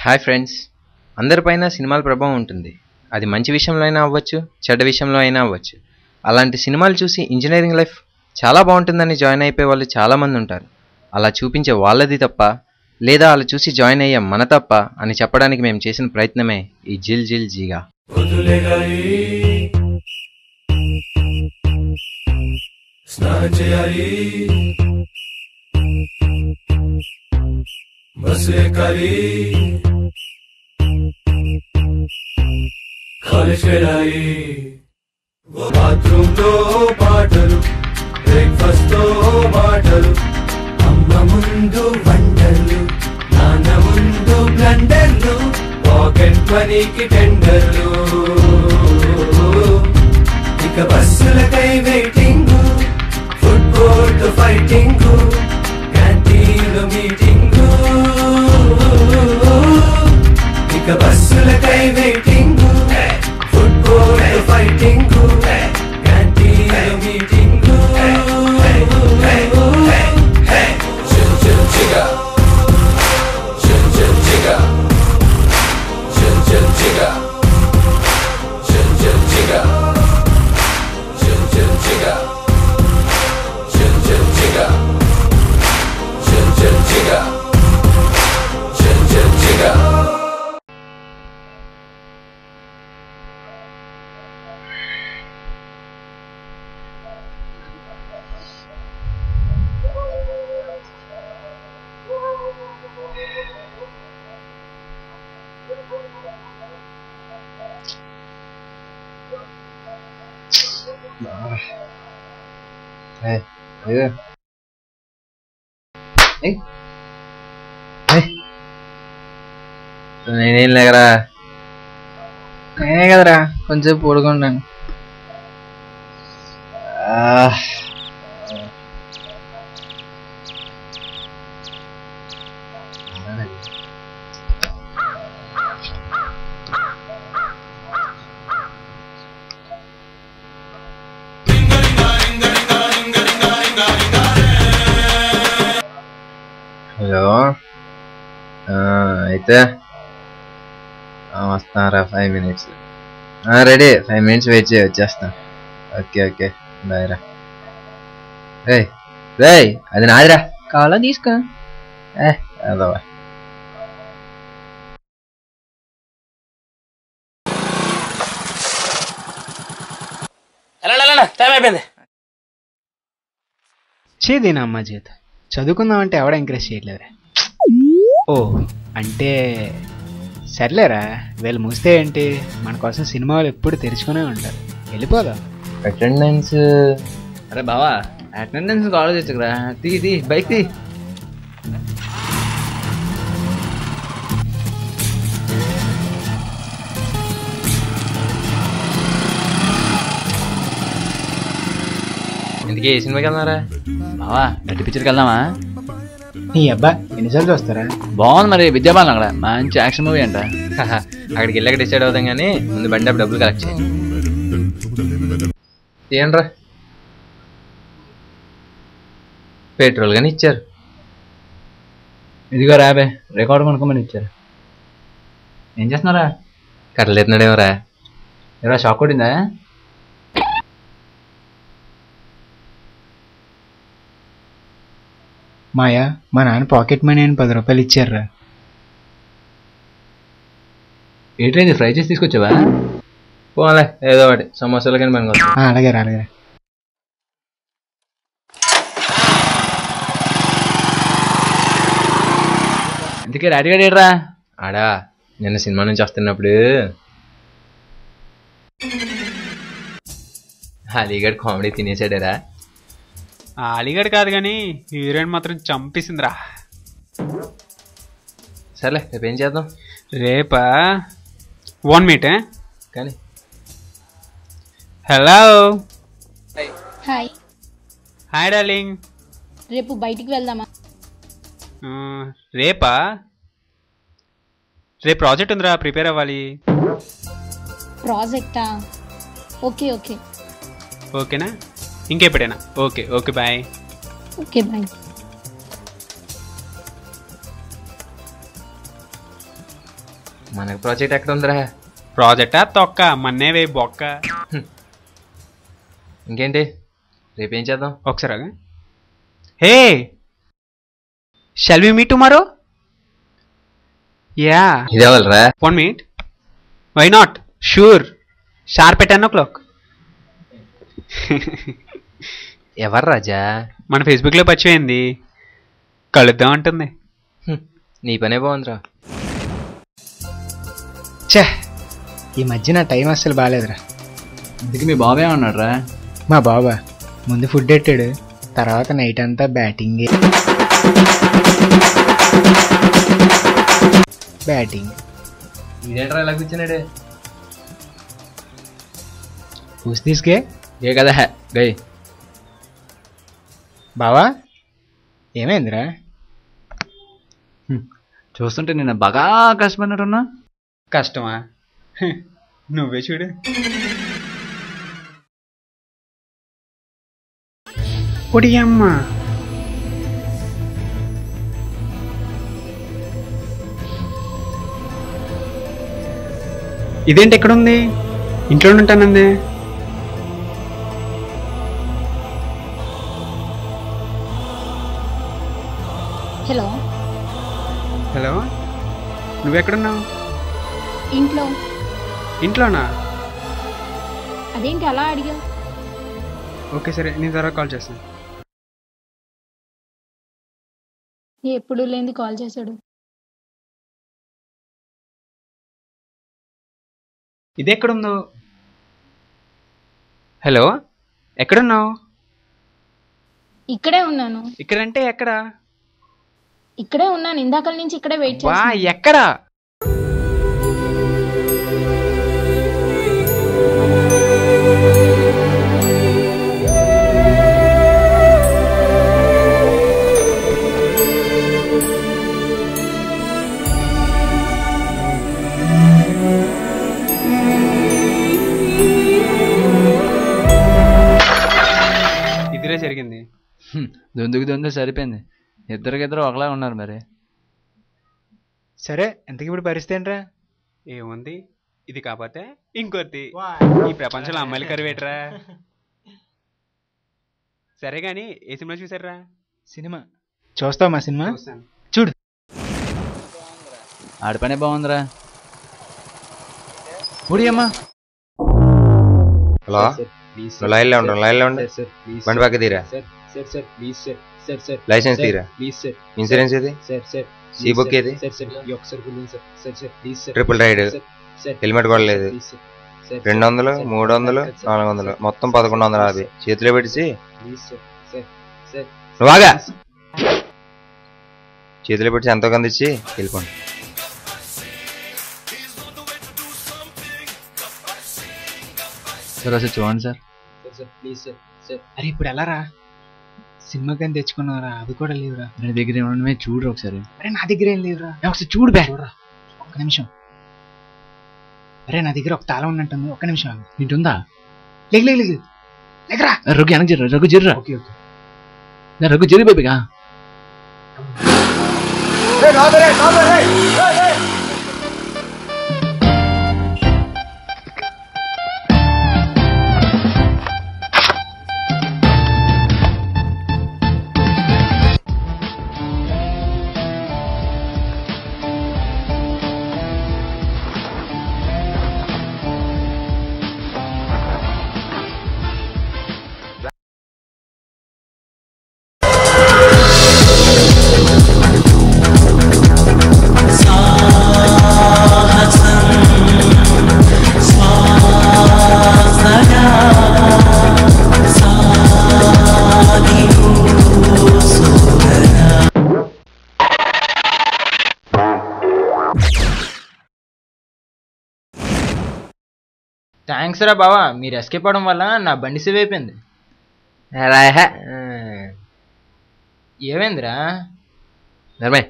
Hi friends, అందరిపైన సినిమాల ప్రభావం ఉంటుంది. అది మంచి విషయంలో అయినా అవ్వచ్చు, చెడ్డ విషయంలో అయినా అవ్వచ్చు. అలాంటి సినిమాలు చూసి ఇంజనీరింగ్ లైఫ్ చాలా బాగుంటుందని జాయిన్ అయిపోయే వాళ్ళు చాలామంది ఉంటారు. అలా చూపించే వాళ్ళది తప్ప, లేదా అలా చూసి జాయిన్ అయ్యే మన తప్ప అని చెప్పడానికి మేము చేసిన ప్రయత్నమే ఈ జిల్ జిల్ జీగా. బాత్రూమ్ తో పాటలు, బ్రేక్ఫాస్ట్ తో మాటలు, అమ్మ ముందు వంటలు, నాన్న ముందు బ్లండర్లు, పాకెట్ మనీకి టెండర్లు, ఇక బస్సులకై waiting, football fighting, canteen meeting, ఇక బస్సులకై waiting, football fighting, canteen meeting, chill chill చిగా, చిల్ చిల్ చిగా, చిల్ చిల్ చిగా, చిల్ చిల్ చిగా, చిల్ చిల్ చిగా, చిల్ చిల్ చిగా, చిల్ చిల్ చిగా, చిల్ చిల్ చిగా. నేనేం లేకరా, నేనే కదరా కొంచెం పడుకున్నాను. హలో, అయితే వస్తారా? 5 minutes రెడీ. 5 minutes వెయిట్ చేయి, వచ్చేస్తా. ఓకే ఓకే, బాయ్ రా. రే అది నాదిరా, కావాలా తీసుకో. అదవా. టైం అయిపోయింది. చేదేనా అమ్మ చేత చదువుకుందామంటే ఎవడ ఎంకరేజ్ చేయట్లేదురా. ఓ అంటే సర్లేరా, వీళ్ళు మూస్తే ఏంటి, మన కోసం సినిమా వాళ్ళు ఎప్పుడు తెరుచుకునే ఉంటారు. వెళ్ళిపోదాం. అటెండెన్స్? అరే బావా, అటెండెన్స్ ఆలోచించకురా. తీ బైక్ తీ. ఇందుకే ఏ సినిమాకి వెళ్తున్నారా? బావా గట్టి పిక్చర్కి వెళ్దామా? నీ అబ్బా ఎన్నిసార్లు చూస్తారా? బాగుంది మరి, విద్యాబాలన్ అక్కడ మంచి యాక్షన్ మూవీ అంట. అక్కడికి వెళ్ళాక డిసైడ్ అవుతాం కానీ ముందు బండి అప్పుడు డబ్బులు కలెక్ట్ చేయండి. తీయండిరా. పెట్రోల్ కానీ ఇచ్చారు. ఇదిగో రాబే, రికార్డు కొనుక్కోమని ఇచ్చారు. ఏం చేస్తున్నారా? కర్రలేతున్నాడేమరా? ఎవరా షాక్ కొట్టిందా? మాయా, మా నాన్న పాకెట్ మనీ అని 10 రూపాయలు ఇచ్చారా. ఏంటి ఫ్రై చేసి తీసుకొచ్చావా? పోలే ఏదో ఒకటి, సమోసాలు కానీ మనకు. అలాగే అలాగే. ఇందుకే రాడిగాడు ఏడ్రా? ఆడా నిన్న సినిమా నుంచి వస్తున్నప్పుడు అలీగఢ్ కామెడీ తినేసాడారా? అలీగఢ్ కాదు కానీ హీరోయిన్ మాత్రం చంపేసిందిరా. సర్లే, రేపు ఏం చేద్దాం? రేపా? 1 minute కానీ. హలో. హాయ్. Hi darling. రేపు బయటికి వెళ్దామా? రేపా? రేపు ప్రాజెక్ట్ ఉందిరా, ప్రిపేర్ అవ్వాలి. ప్రాజెక్టా? Okay okay. ఓకేనా? ఇంకెప్పుడైనా? Okay okay, bye. Okay bye. మనకు ప్రాజెక్ట్ ఎక్కడ ఉందిరా? ప్రాజెక్టా తొక్క మన్నే వే బొక్క. ఇంకేంటి రేపేం చేద్దాం? ఒకసారి ఆగు. Hey shall we meet tomorrow? Yeah ఇదేవాళ్ళరా? 1 minute. Why not? Sure. Sharp at 10 o'clock. ఎవరు రాజా? మన ఫేస్బుక్లో పరిచయమైంది, కలుద్దాం అంటుంది. నీ పనే బాగుందిరా. ఛే, ఈ మధ్య నా టైం అస్సలు బాగాలేదురా. ఇందుకు మీ బాబే ఉన్నాడు రా. మా బాబా ముందు ఫుడ్ పెట్టాడు, తర్వాత నైట్ అంతా బ్యాటింగ్. ఇదేంట్రా ఇలా కూర్చున్నాడు? పూసి తీసుకే ఏ కదా గై. బావా ఏమైందిరా? చూస్తుంటే నిన్న బాగా కష్టపడినట్టున్నా. కష్టమా? నువ్వే చూడు. ఒడియమ్మ, ఇదేంటి ఎక్కడుంది? ఇంట్లో ఉంటానంది. Hello, hello, నువ్వెక్కడున్నావు? ఇంట్లో. ఇంట్లోనా? అదేంటి అలా అడిగా? ఓకే సరే, నేను తర్వాత కాల్ చేస్తాను. ఎప్పుడు లేని కాల్ చేశాడు. ఇది ఎక్కడుందో? హలో, ఎక్కడున్నావు? ఇక్కడే ఉన్నాను. ఇక్కడంటే ఎక్కడ? ఇక్కడే ఉన్నాను, ఇందాకల నుంచి ఇక్కడే వెయిట్ వా, చేస్తాను. ఎక్కడ? ఇదిరే జరిగింది. దొందుకు సరిపోయింది. ఇద్దరు ఒకలా ఉన్నారు మరి. సరే, ఎంతకి ఇప్పుడు పరిస్థితి ఏంట్రా? ఏముంది, ఇది కాకపోతే ఇంకోటి. ఈ ప్రపంచంలో అమ్మాయిలు కరువేట్రా. సరే గాని ఏ సినిమా చూసారా? సినిమా చూస్తావా? మా సినిమా చూస్తాను. చూడు. ఆడి పనే బాగుందిరా. ఊడియమ్మా. హలో, నువ్వు లైన్లో ఉండు, లైన్లో ఉండు. బండి పక్క తీరా, లైసెన్స్ తీరా, ఇన్సూరెన్స్ ఏది, సి బుక్ ఏది, ట్రిపుల్ రైడ్, హెల్మెట్ కూడా లేదు. 200, 300, 400, మొత్తం 1150 చేతిలో పెట్టి నువ్వుగా చేతిలో పెట్టి ఎంతో కొంత ఇచ్చి వెళ్ళిపోండి. సార్ అసలు చూడండి సార్. అరే ఇప్పుడు ఎలా రా? సినిమా కానీ తెచ్చుకున్నారా? అది కూడా లేదురా. నా దగ్గర ఏమన్నా చూడరు ఒకసారి. అరే నా దగ్గర ఏం లేదురా. ఒకసారి చూడు బే. ఒక్క నిమిషం. అరే నా దగ్గర ఒక తాళం ఉన్నట్టుంది, ఒక్క నిమిషం. నీటుందా? లేక లేక లేక లేకరా. రఘు వెనక జర్రా, రఘు జర్రా. Okay okay. రఘు జరి బేబిగా. థ్యాంక్స్ రా బావా, మీరు ఎస్కేప్ అవడం వల్ల నా బండి సేవ్ అయిపోయింది. ఏమైందిరా? ధర్మే,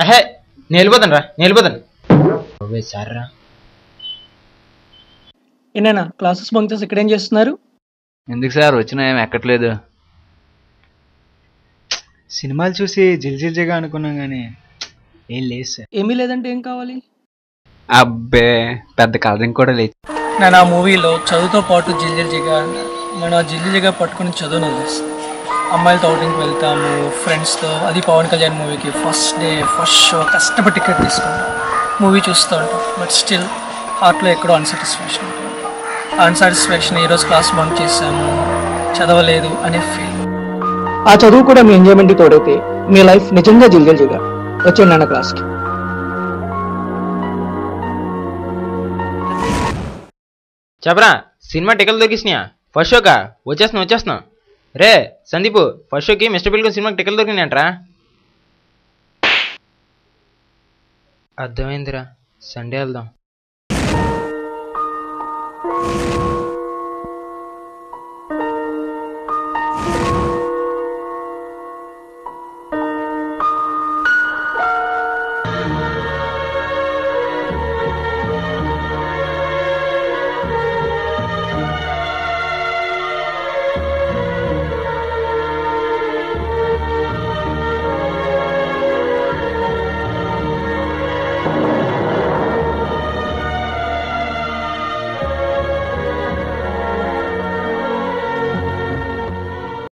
అహే నేను వెళ్ళిపోతాను రా, నేను వెళ్ళిపోతాను. సార్ రా. ఏనా క్లాసెస్ బంక్ చేసి ఇక్కడ ఏం చేస్తున్నారు? ఎందుకు సార్ వచ్చినా ఏం ఎక్కట్లేదు. సినిమాలు చూసి జిల్జిల్జిగా అనుకున్నాం కానీ ఏం లేదు సార్. ఏమీ లేదంటే ఏం కావాలి? అబ్బే పెద్ద కలరింగ్ కూడా లేదు. నేను ఆ మూవీలో చదువుతో పాటు జిల్జిగా నేను ఆ జిల్జిగా పట్టుకుని చదువును వదిలేస్తాను. అమ్మాయిలతో అవుటింగ్కి వెళ్తాము ఫ్రెండ్స్తో. అది పవన్ కళ్యాణ్ మూవీకి ఫస్ట్ డే ఫస్ట్ షో కష్టపడి టికెట్ తీసుకుంటాం, మూవీ చూస్తూ ఉంటాం. బట్ స్టిల్ హార్ట్లో ఎక్కడో అన్సాటిస్ఫాక్షన్ ఉంటుంది. ఆ అన్సాటిస్ఫాక్షన్ ఈరోజు క్లాస్ బంక్ చేసాము, చదవలేదు అనే ఫీల్. ఆ చదువు కూడా మీ ఎంజాయ్మెంట్కి తోడైతే మీ లైఫ్ నిజంగా జిల్జిగా. వచ్చేయండి నాన్న క్లాస్కి. చెప్పరా సినిమా టికెట్లు దొరికిసినాయా? ఫస్ట్ షోకా? వచ్చేస్తున్నా. రే సందీప్, ఫస్ట్ షోకి మిస్టర్ పిల్కు సినిమాకి టికెట్లు దొరికినాయంట్రా. అర్థమైందిరా, సండే వెళ్దాం.